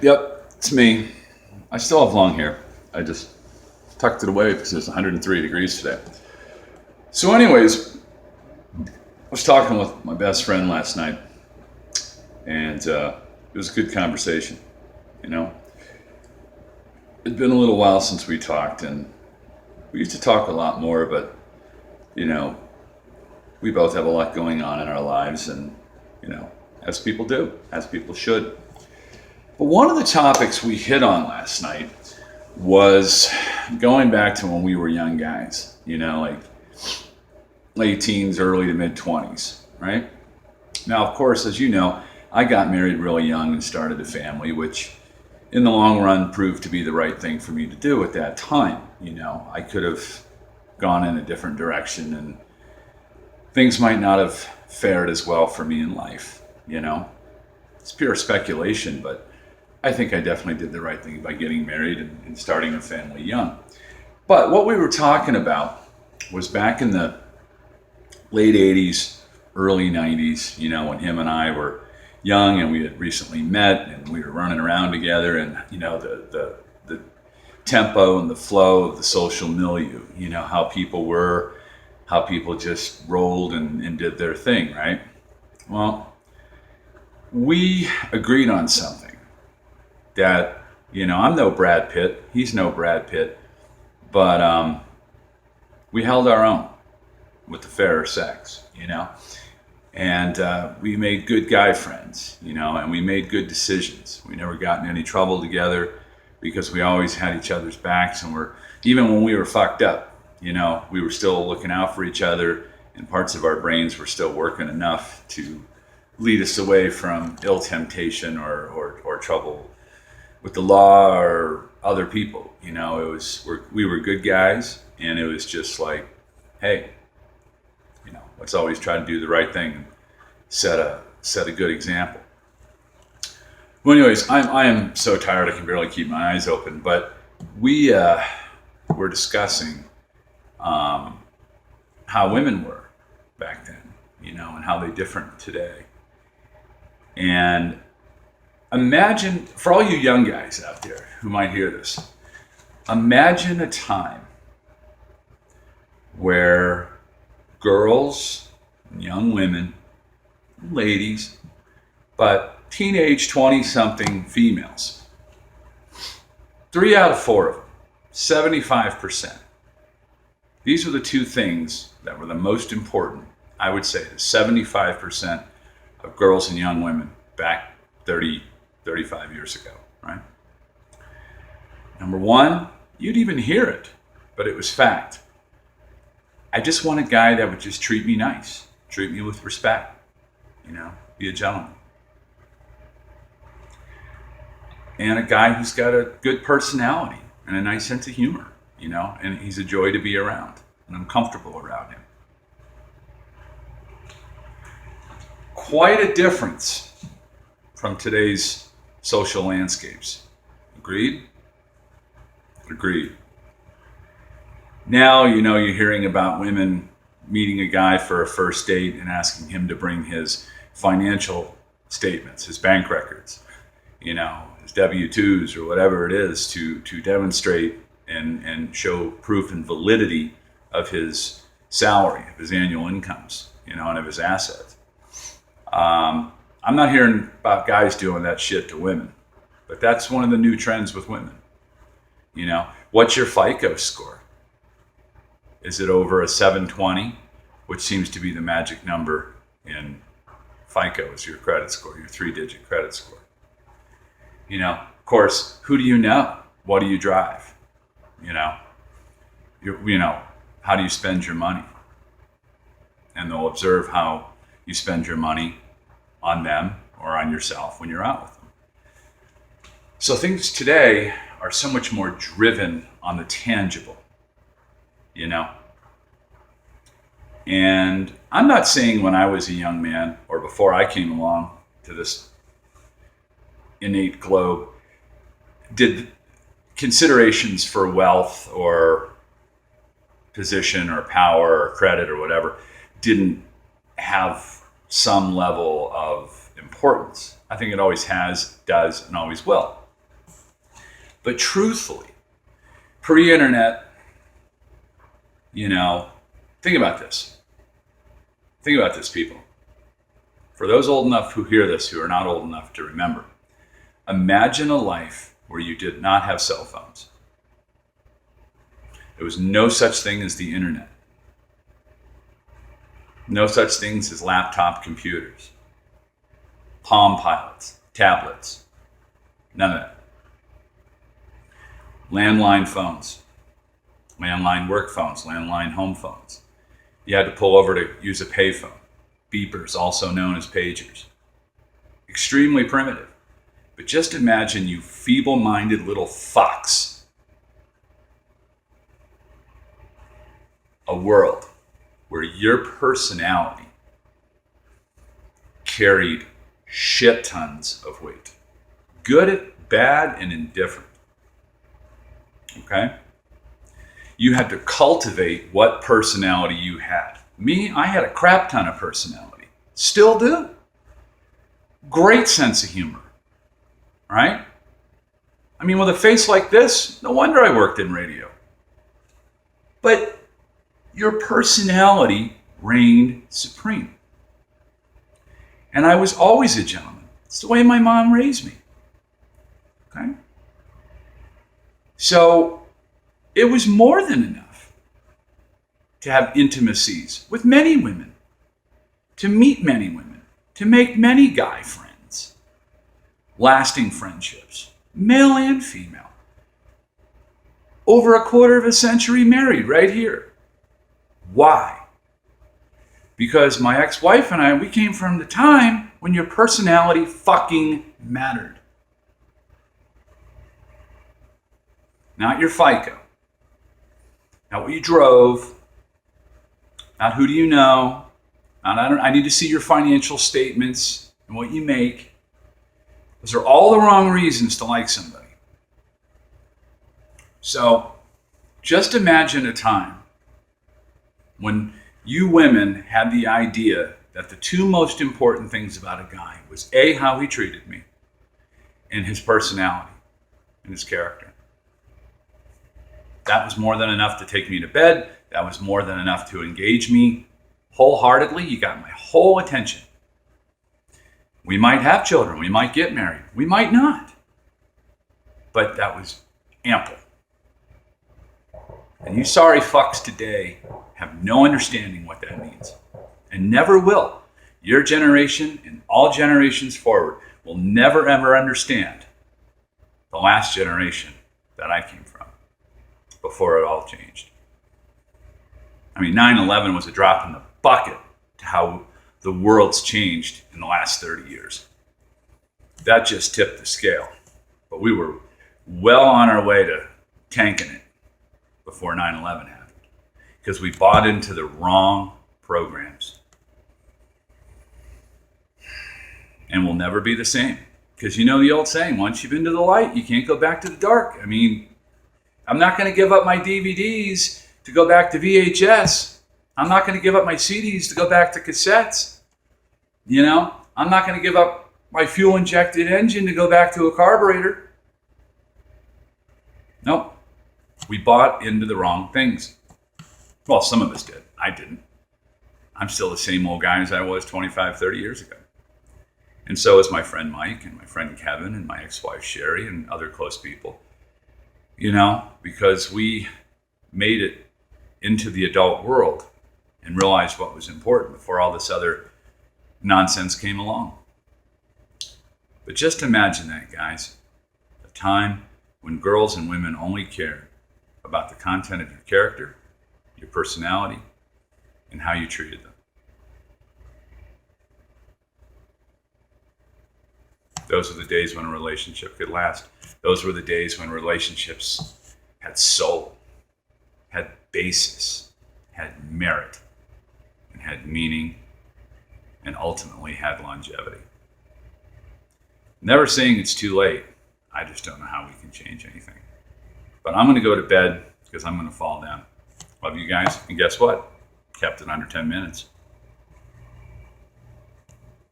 Yep, it's me. I still have long hair. I just tucked it away because it's 103 degrees today. So, anyways, I was talking with my best friend last night, and it was a good conversation. You know, it'd been a little while since we talked, and we used to talk a lot more, but you know, we both have a lot going on in our lives, and you know, as people do, as people should. But one of the topics we hit on last night was going back to when we were young guys, like late teens, early to mid 20s, right? Now, of course, as you know, I got married really young and started a family, which in the long run proved to be the right thing for me to do at that time. I could have gone in a different direction and things might not have fared as well for me in life. It's pure speculation, but I think I definitely did the right thing by getting married and starting a family young. But what we were talking about was back in the late 80s, early 90s, when him and I were young and we had recently met and we were running around together, and the tempo and the flow of the social milieu, how people were, how people just rolled and did their thing, right? Well, we agreed on something that, I'm no Brad Pitt, he's no Brad Pitt, but we held our own with the fairer sex. And we made good guy friends, and we made good decisions. We never got in any trouble together because we always had each other's backs, and even when we were fucked up, we were still looking out for each other, and parts of our brains were still working enough to lead us away from ill temptation or trouble with the law or other people. We were good guys, and it was just like, hey, let's always try to do the right thing and set a good example. Well, anyways, I am so tired I can barely keep my eyes open. But we were discussing how women were back then, and how they different today. And imagine, for all you young guys out there who might hear this, imagine a time where girls, young women, ladies, but teenage 20-something females, 3 out of 4 of them, 75%. These are the two things that were the most important, I would say, to 75% of girls and young women back 30, 35 years ago, right? Number one, you'd even hear it, but it was fact. I just want a guy that would just treat me nice, treat me with respect, be a gentleman. And a guy who's got a good personality and a nice sense of humor, and he's a joy to be around, and I'm comfortable around him. Quite a difference from today's social landscapes. Agreed? Agreed. Now, you're hearing about women meeting a guy for a first date and asking him to bring his financial statements, his bank records, his W-2s or whatever it is to demonstrate and show proof and validity of his salary, of his annual incomes, and of his assets. I'm not hearing about guys doing that shit to women, but that's one of the new trends with women. What's your FICO score? Is it over a 720, which seems to be the magic number in FICO is your credit score, your 3-digit credit score. Of course, who do you know? What do you drive? How do you spend your money? And they'll observe how you spend your money on them or on yourself when you're out with them. So things today are so much more driven on the tangible. And I'm not saying when I was a young man or before I came along to this innate globe, did considerations for wealth or position or power or credit or whatever didn't have some level of importance. I think it always has, does, and always will. But truthfully, pre-internet, think about this. Think about this, people. For those old enough who hear this, who are not old enough to remember, imagine a life where you did not have cell phones. There was no such thing as the internet. No such things as laptop computers, Palm Pilots, tablets, none of that. Landline phones, landline work phones, landline home phones. You had to pull over to use a payphone. Beepers, also known as pagers. Extremely primitive. But just imagine you feeble-minded little fucks. A world where your personality carried shit tons of weight. Good, bad, and indifferent. Okay? You had to cultivate what personality you had. Me, I had a crap ton of personality. Still do. Great sense of humor. Right? I mean, with a face like this, no wonder I worked in radio. But your personality reigned supreme. And I was always a gentleman. It's the way my mom raised me. Okay? So it was more than enough to have intimacies with many women, to meet many women, to make many guy friends, lasting friendships, male and female. Over a quarter of a century married right here. Why? Because my ex-wife and I, we came from the time when your personality fucking mattered. Not your FICO. Not what you drove. Not who do you know. Not I need to see your financial statements and what you make. Those are all the wrong reasons to like somebody. So just imagine a time when you women had the idea that the two most important things about a guy was A, how he treated me, and his personality and his character. That was more than enough to take me to bed. That was more than enough to engage me wholeheartedly. You got my whole attention. We might have children. We might get married. We might not. But that was ample. And you sorry fucks today have no understanding what that means. And never will. Your generation and all generations forward will never ever understand the last generation that I came from before it all changed. I mean, 9/11 was a drop in the bucket to how the world's changed in the last 30 years. That just tipped the scale. But we were well on our way to tanking it before 9/11 happened. Because we bought into the wrong programs. And we'll never be the same. Because you know the old saying, once you've been to the light, you can't go back to the dark. I mean, I'm not going to give up my DVDs to go back to VHS. I'm not going to give up my CDs to go back to cassettes. You know, I'm not going to give up my fuel-injected engine to go back to a carburetor. Nope. We bought into the wrong things. Well, some of us did. I didn't. I'm still the same old guy as I was 25, 30 years ago. And so is my friend Mike and my friend Kevin and my ex-wife Sherry and other close people. You know, because we made it into the adult world and realized what was important before all this other nonsense came along. But just imagine that, guys. A time when girls and women only cared about the content of your character, your personality, and how you treated them. Those were the days when a relationship could last. Those were the days when relationships had soul, had basis, had merit, and had meaning, and ultimately had longevity. Never saying it's too late. I just don't know how we can change anything. But I'm going to go to bed because I'm going to fall down. Love you guys. And guess what? Kept it under 10 minutes.